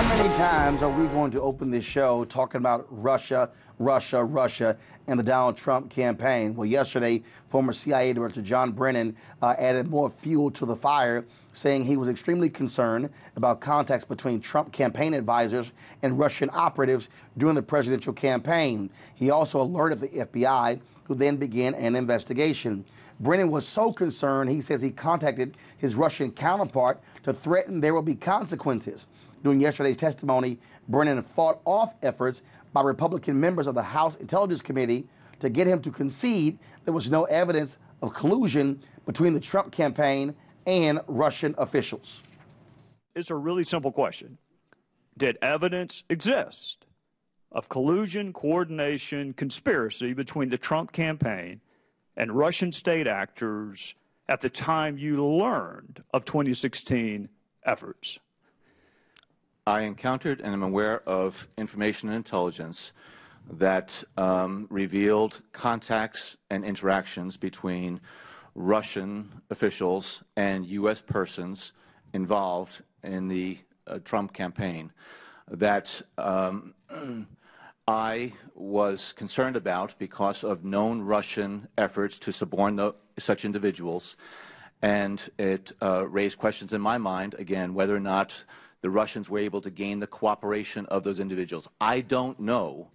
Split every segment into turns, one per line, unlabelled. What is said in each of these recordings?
many times are we going to open this show talking about Russia, and the Donald Trump campaign? Well, yesterday, former CIA Director John Brennan added more fuel to the fire, saying he was extremely concerned about contacts between Trump campaign advisors and Russian operatives during the presidential campaign. He also alerted the FBI, who then began an investigation. Brennan was so concerned, he says he contacted his Russian counterpart to threaten there will be consequences. During yesterday's testimony, Brennan fought off efforts by Republican members of the House Intelligence Committee to get him to concede there was no evidence of collusion between the Trump campaign and Russian officials.
It's a really simple question. Did evidence exist of collusion, coordination, conspiracy between the Trump campaign and Russian state actors at the time you learned of 2016 efforts?
I encountered and am aware of information and intelligence that revealed contacts and interactions between Russian officials and U.S. persons involved in the Trump campaign that I was concerned about because of known Russian efforts to suborn such individuals, and it raised questions in my mind, again, whether or not the Russians were able to gain the cooperation of those individuals. I don't know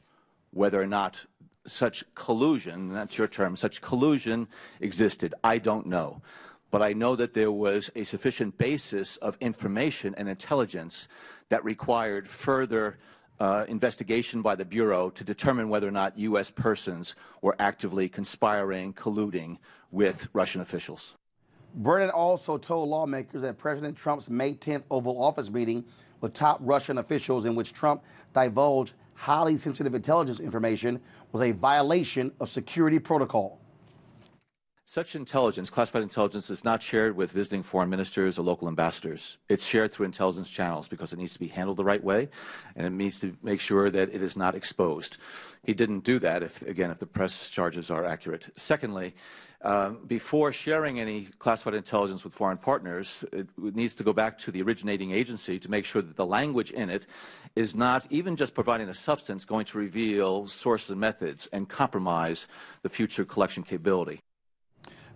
whether or not such collusion, that's your term, such collusion existed. I don't know. But I know that there was a sufficient basis of information and intelligence that required further investigation by the Bureau to determine whether or not U.S. persons were actively conspiring, colluding with Russian officials.
Brennan also told lawmakers that President Trump's May 10th Oval Office meeting with top Russian officials, in which Trump divulged highly sensitive intelligence information, was a violation of security protocol.
Such intelligence, classified intelligence, is not shared with visiting foreign ministers or local ambassadors. It's shared through intelligence channels because it needs to be handled the right way, and it needs to make sure that it is not exposed. He didn't do that, if the press charges are accurate. Secondly, before sharing any classified intelligence with foreign partners, it needs to go back to the originating agency to make sure that the language in it is not, even just providing the substance, going to reveal sources and methods and compromise the future collection capability.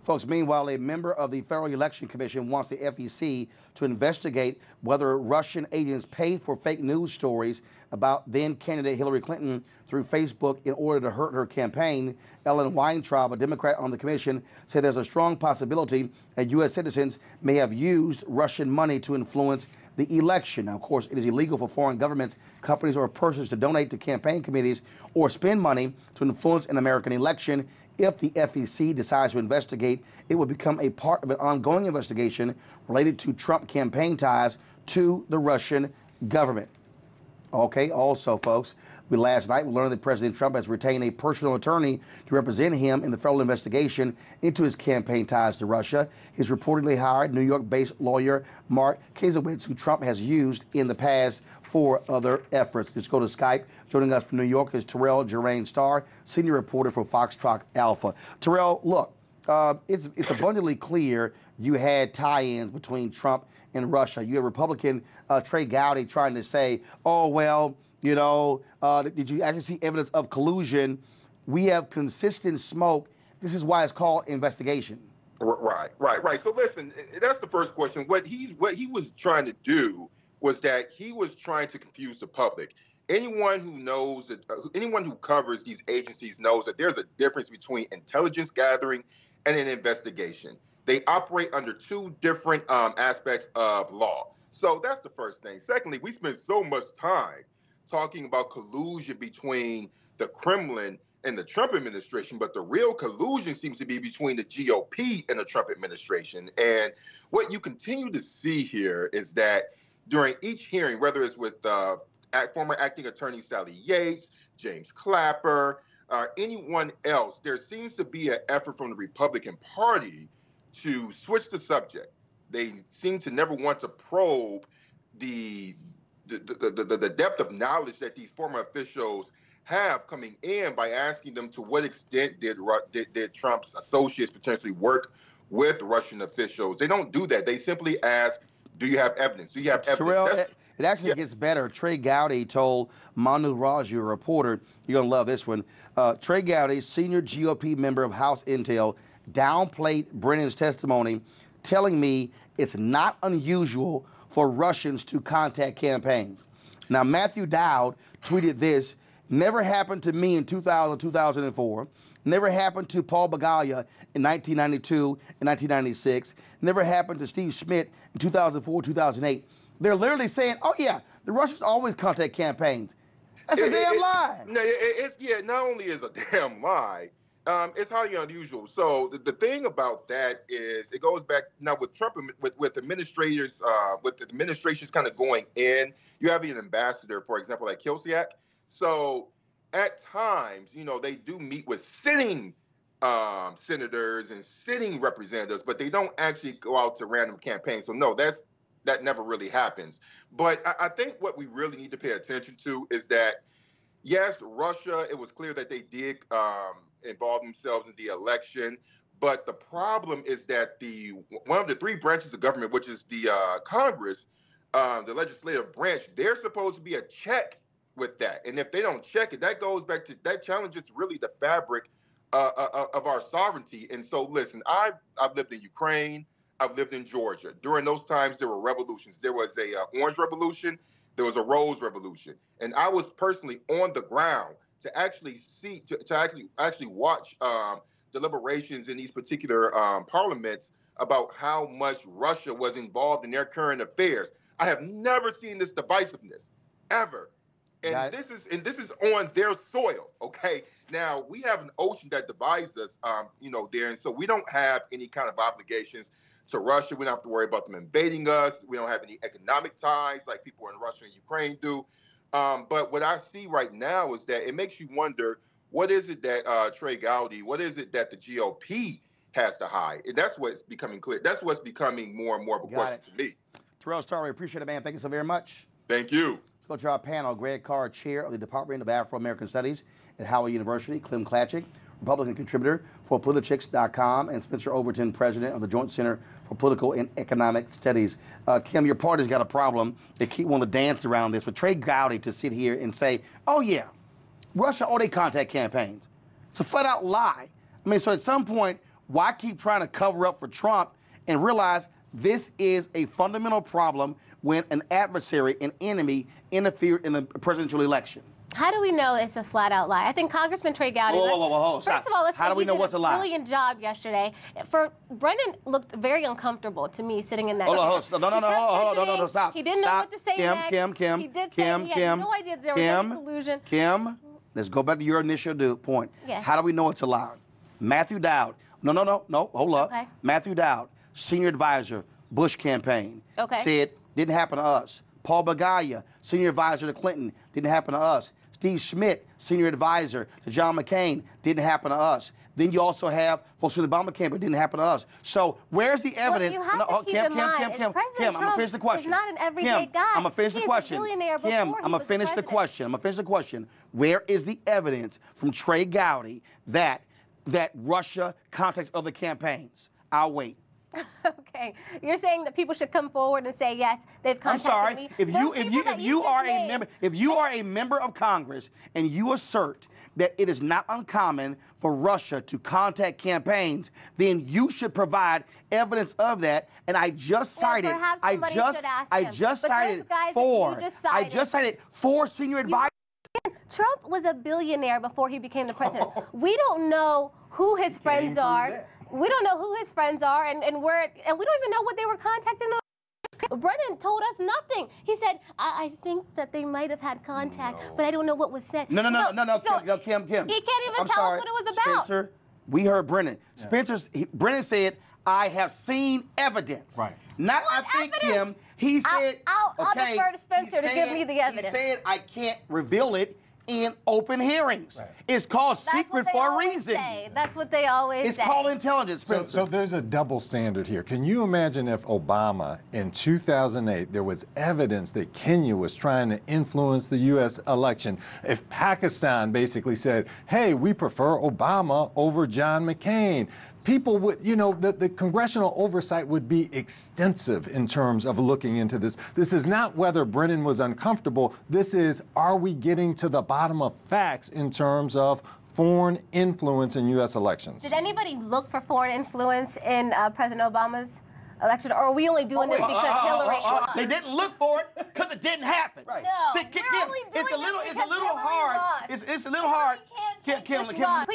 Folks, meanwhile, a member of the Federal Election Commission wants the FEC to investigate whether Russian agents paid for fake news stories about then-candidate Hillary Clinton through Facebook in order to hurt her campaign. Ellen Weintraub, a Democrat on the commission, said there's a strong possibility that U.S. citizens may have used Russian money to influence the election. Now, of course, it is illegal for foreign governments, companies, or persons to donate to campaign committees or spend money to influence an American election. If the FEC decides to investigate, it will become a part of an ongoing investigation related to Trump campaign ties to the Russian government. Okay, also, folks, last night we learned that President Trump has retained a personal attorney to represent him in the federal investigation into his campaign ties to Russia. He's reportedly hired New York-based lawyer Mark Kazowitz, who Trump has used in the past for other efforts. Let's go to Skype. Joining us from New York is Terrell Gerain Starr, senior reporter for Foxtrot Alpha. Terrell, look, it's abundantly clear you had tie-ins between Trump and Russia. You had Republican Trey Gowdy trying to say, oh, well, you know, did you actually see evidence of collusion? We have consistent smoke. This is why it's called investigation.
Right. So listen, that's the first question. What he was trying to do was that he was trying to confuse the public. Anyone who knows that, anyone who covers these agencies knows that there's a difference between intelligence gathering and an investigation. They operate under two different aspects of law. So that's the first thing. Secondly, we spend so much time talking about collusion between the Kremlin and the Trump administration, but the real collusion seems to be between the GOP and the Trump administration. And what you continue to see here is that during each hearing, whether it's with former acting attorney Sally Yates, James Clapper, anyone else, there seems to be an effort from the Republican Party to switch the subject. They seem to never want to probe the depth of knowledge that these former officials have coming in by asking them to what extent did Trump's associates potentially work with Russian officials. They don't do that. They simply ask Do you have evidence? Do you have evidence?
Terrell, it actually gets better. Trey Gowdy told Manu Raju, a reporter, you're going to love this one. Trey Gowdy, senior GOP member of House Intel, downplayed Brennan's testimony, telling me it's not unusual for Russians to contact campaigns. Now, Matthew Dowd tweeted this: never happened to me in 2000, 2004. Never happened to Paul Bagaya in 1992 and 1996. Never happened to Steve Schmidt in 2004, 2008. They're literally saying, oh, yeah, the Russians always contact campaigns. That's a damn lie.
No, not only is a damn lie, it's highly unusual. So the thing about that is it goes back now with Trump, with administrators, with the administrations kind of going in. You have an ambassador, for example, like Kilsiak. So at times, they do meet with sitting senators and sitting representatives, but they don't actually go out to random campaigns. So no, that never really happens. But I think what we really need to pay attention to is that, yes, Russia, it was clear that they did involve themselves in the election. But the problem is that one of the three branches of government, which is the Congress, the legislative branch, they're supposed to be a check with that. And if they don't check it, that goes back to, that challenges really the fabric of our sovereignty. And so, listen, I've lived in Ukraine. I've lived in Georgia. During those times, there were revolutions. There was a Orange Revolution. There was a Rose Revolution. And I was personally on the ground to actually see, to actually watch deliberations in these particular parliaments about how much Russia was involved in their current affairs. I have never seen this divisiveness, ever. And this is on their soil, okay? Now, we have an ocean that divides us, there, and so we don't have any kind of obligations to Russia. We don't have to worry about them invading us. We don't have any economic ties like people in Russia and Ukraine do. But what I see right now is that it makes you wonder, what is it that Trey Gowdy, what is it that the GOP has to hide? And that's what's becoming clear. That's what's becoming more and more of a question to me.
Terrell Starr, we appreciate it, man. Thank you so very much.
Thank you.
Let's go to our panel. Greg Carr, chair of the Department of Afro-American Studies at Howard University. Clem Klaczyk, Republican contributor for Politichicks.com, and Spencer Overton, president of the Joint Center for Political and Economic Studies. Kim, your party's got a problem. They keep wanting to dance around this. For Trey Gowdy to sit here and say, oh, yeah, Russia, they contact campaigns. It's a flat-out lie. I mean, so at some point, why keep trying to cover up for Trump and realize this is a fundamental problem when an adversary, an enemy, interfered in the presidential election?
How do we know it's a flat-out lie? I think Congressman Trey Gowdy.
Whoa,
first of all, let's
how do we know what's a lie?
Brilliant job yesterday. Brennan looked very uncomfortable to me sitting in that.
No, stop.
He didn't know what to say next.
Kim,
he did say he had no idea there was any collusion.
Kim, let's go back to your initial point.
Yeah.
How do we know it's a lie? Matthew Dowd. No, hold up.
Okay.
Matthew Dowd, senior advisor, Bush campaign.
Okay.
Said didn't happen to us. Paul Bagaya, senior advisor to Clinton, didn't happen to us. Steve Schmidt, senior advisor to John McCain, didn't happen to us. Then you also have folks from the Obama campaign, didn't happen to us. So where's the evidence?
Well, you have to keep in mind,
Kim, I'm gonna finish the question.
He's not an everyday guy.
I'm gonna finish the question.
He's a billionaire before
Kim, I'm gonna finish the question. I'm gonna finish the question. Where is the evidence from Trey Gowdy that Russia contacts other campaigns? I'll wait.
Okay, you're saying that people should come forward and say yes, they've contacted me.
If you are a member of Congress and you assert that it is not uncommon for Russia to contact campaigns, then you should provide evidence of that. And I just cited four senior advisors.
Trump was a billionaire before he became the president. We don't know who his friends are. We don't know who his friends are, and we don't even know what they were contacting. Brennan told us nothing. He said, I think that they might have had contact, but I don't know what was said.
No, Kim.
He can't even tell us what it was about.
Spencer, we heard Brennan. Yeah. Brennan said, I have seen evidence. Right. Not
what
I think,
evidence?
Kim. He said,
I'll defer to Spencer to give me the evidence.
He said, I can't reveal it in open hearings. Right. It's called secret for a reason.
That's what they always say.
It's called intelligence.
So there's a double standard here. Can you imagine if Obama in 2008, there was evidence that Kenya was trying to influence the U.S. election? If Pakistan basically said, hey, we prefer Obama over John McCain. people would, you know, the congressional oversight would be extensive in terms of looking into this. This is not whether Brennan was uncomfortable. This is, are we getting to the bottom of facts in terms of foreign influence in U.S. elections?
Did anybody look for foreign influence in President Obama's election, or are we only doing this because Hillary won?
They didn't look for it because it didn't happen.
Right.
No,
See,
Kim,
it's a little
hard. It's a little hard. Kim,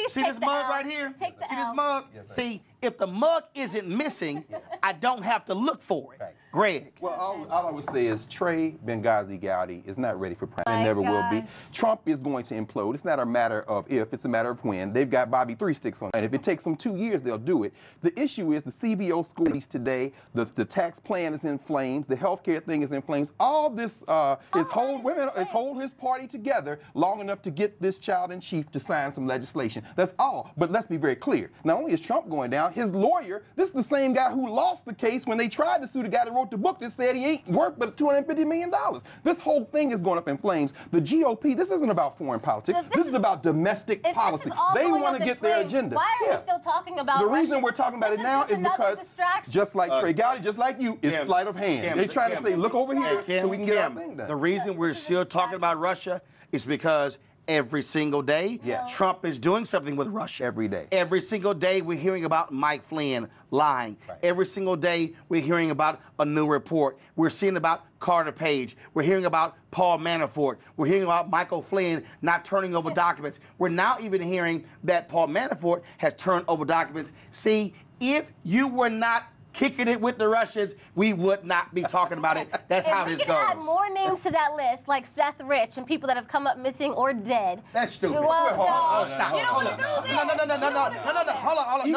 see this mug right here? See this mug? See, if the mug isn't missing, I don't have to look for it. Right. Greg.
Well, all I would say is Trey Benghazi Gowdy is not ready for prime. Never will be. Trump is going to implode. It's not a matter of if, it's a matter of when. They've got Bobby 3 sticks on it. And if it takes them 2 years, they'll do it. The issue is the CBO schools today, the tax plan is in flames, the health care thing is in flames. All this is hold his party together long enough to get this child in chief to sign some legislation. That's all. But let's be very clear. Not only is Trump going down, his lawyer, this is the same guy who lost the case when they tried to sue the guy that wrote the book that said he ain't worth but $250 million. This whole thing is going up in flames. The GOP, this isn't about foreign politics. So this is about domestic policy. They want to get their agenda.
Why are we still talking about
the reason we're talking about it now is because, just like Trey Gowdy, just like you, it's sleight of hand. They're trying to say, look over here so we can get our thing done.
The reason we're still talking about Russia is because every single day, Trump is doing something with Russia.
Every day.
Every single day, we're hearing about Mike Flynn lying. Right. Every single day, we're hearing about a new report. We're seeing about Carter Page. We're hearing about Paul Manafort. We're hearing about Michael Flynn not turning over documents. We're now even hearing that Paul Manafort has turned over documents. See, if you were not kicking it with the Russians, we would not be talking about it. That's how this goes.
We can add more names to that list, like Seth Rich and people that have come up missing or dead.
That's stupid.
Stop. You don't want to do this.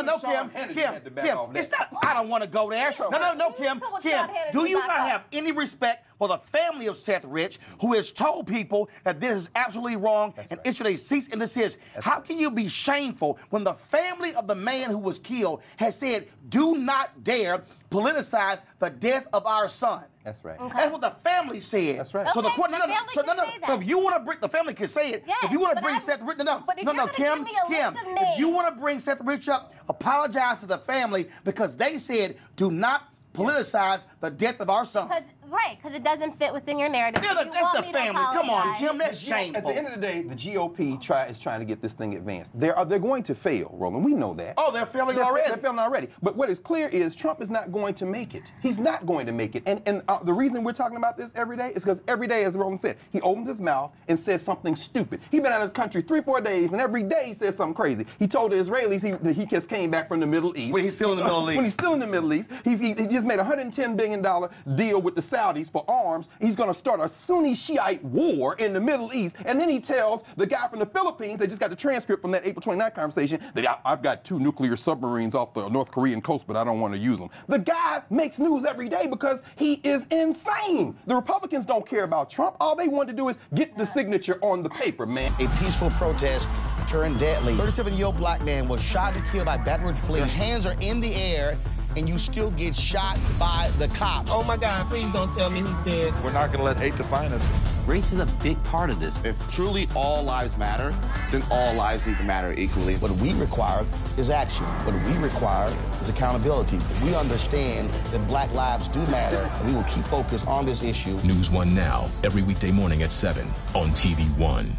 No, Kim. It's not, I don't want to go there. No, Kim. Do you not have any respect for the family of Seth Rich, who has told people that this is absolutely wrong and issued a cease and desist? How can you be shameful when the family of the man who was killed has said, do not dare politicize the death of our son?
That's right.
Okay.
That's what the family said.
That's right.
So
okay,
the court, So if you want to bring, the family can say it.
Yes,
so if you want to bring Seth Rich, Kim, if you want to bring Seth Rich up, apologize to the family because they said, do not politicize the death of our son.
Because it doesn't fit within your narrative.
Yeah, that's the family. Come on, Jim, that's shameful.
At the end of the day, the GOP is trying to get this thing advanced. They're going to fail, Roland. We know that.
Oh, they're failing already.
They're failing already. But what is clear is Trump is not going to make it. He's not going to make it. And the reason we're talking about this every day is because every day, as Roland said, he opens his mouth and says something stupid. He's been out of the country 3-4 days, and every day he says something crazy. He told the Israelis that he just came back from the Middle East.
When he's still in the Middle East.
When he's still in the Middle East. He just made a $110 billion deal with the Saudis for arms. He's going to start a Sunni Shiite war in the Middle East. And then he tells the guy from the Philippines, they just got the transcript from that April 29th conversation, that I've got 2 nuclear submarines off the North Korean coast, but I don't want to use them. The guy makes news every day because he is insane. The Republicans don't care about Trump. All they want to do is get the signature on the paper, man.
A peaceful protest turned deadly. 37-year-old black man was shot and killed by Baton Rouge police. His hands are in the air, and you still get shot by the cops.
Oh my God, please don't tell me he's dead.
We're not going to let hate define us.
Race is a big part of this.
If truly all lives matter, then all lives need to matter equally.
What we require is action. What we require is accountability. We understand that black lives do matter, and we will keep focused on this issue.
NewsOne Now, every weekday morning at 7 on TV1.